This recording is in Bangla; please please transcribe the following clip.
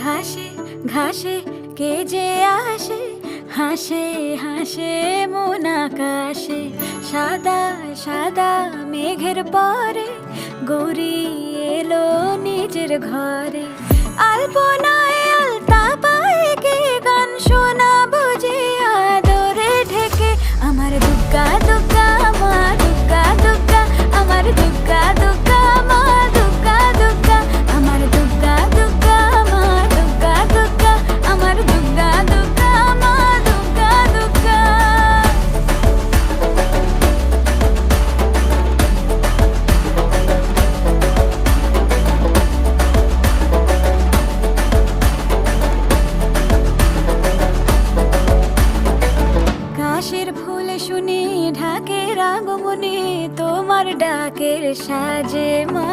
ঘাসে ঘাসে কে যে আসে, হাসে হাসে মন আকাশে। সাদা সাদা মেঘের পরে গৌরী এলো নিজের ঘরে। আলপনায় আলতা পায়ে কে গান শোনাবো যে আদরে ঢেকে। আমার দুগ্গা দুগ্গা মা দুগ্গা দুগ্গা, আমার দুগ্গা দুগ্গা মা দুগ্গা দুগ্গা, আমার দুগ্গা দুগ্গা মা দুগ্গা দুগ্গা, আমার দুগ্গা দুগ্গা মা দুগ্গা দুগ্গা। কাশের ফুল শুনি ঢাকের আগমনে, তোমার ডাকের সাজে মা